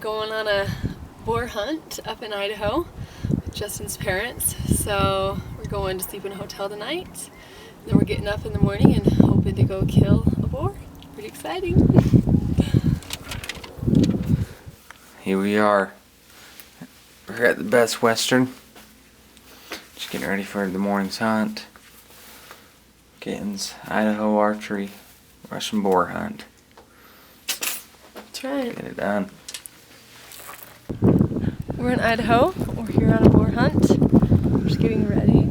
going on a boar hunt up in Idaho with Justin's parents. So we're going to sleep in a hotel tonight. Then we're getting up in the morning and hoping to go kill a boar. Pretty exciting. Here we are. We're at the Best Western. Just getting ready for the morning's hunt. Getting's Idaho Archery Russian Boar Hunt. That's right. Get it done. We're in Idaho. We're here on a boar hunt. We're just getting ready.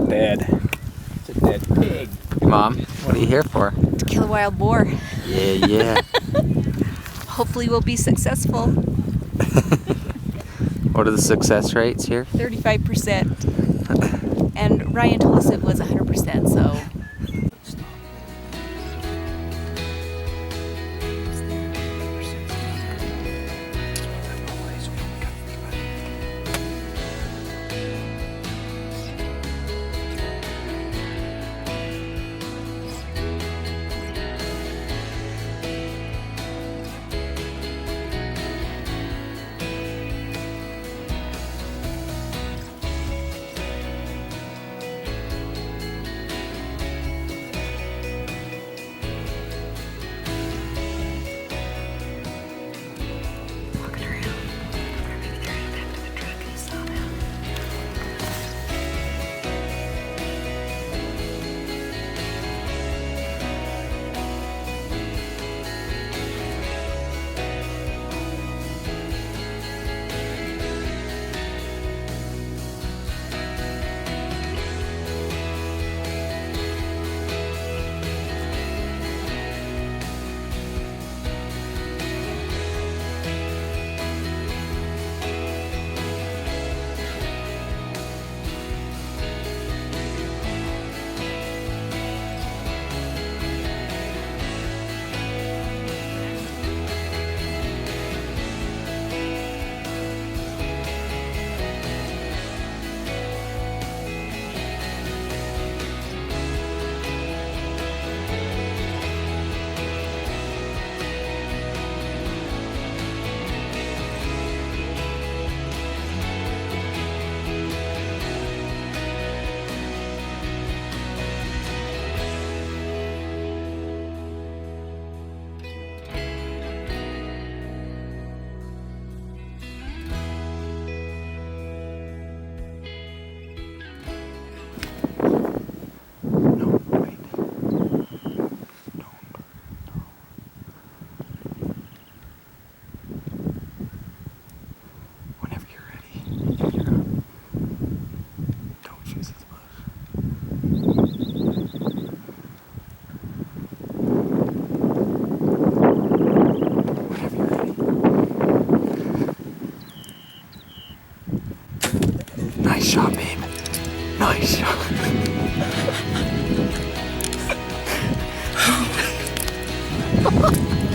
Dead. It's a dead pig. Mom, what are you here for? To kill a wild boar. Yeah. Hopefully we'll be successful. What are the success rates here? 35%. And Ryan told us it was 100%, so. Nice shot, babe. Nice shot.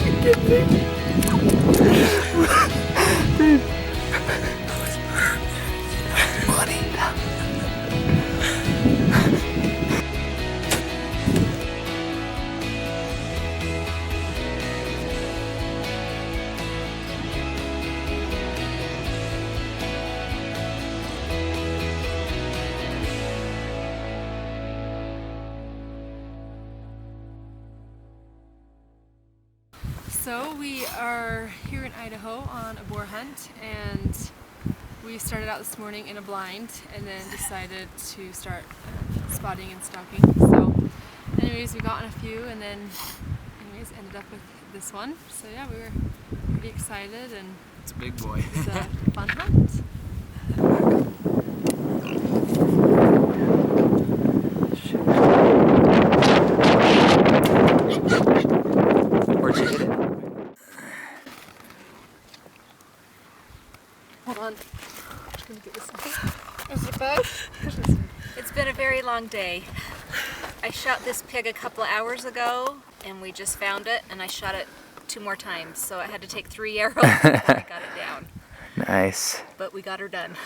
You kidding me? Dude. Money. So we are here in Idaho on a boar hunt, and we started out this morning in a blind and then decided to start spotting and stalking. So anyways, we got on a few and then ended up with this one. So yeah, we were pretty excited, and It's a big boy. it was a fun hunt. Where'd you hit it? Hold on. I'm just gonna get this one. Is it bad? It's been a very long day. I shot this pig a couple of hours ago and we just found it, and I shot it 2 more times, so I had to take 3 arrows before I got it down. Nice. But we got her done.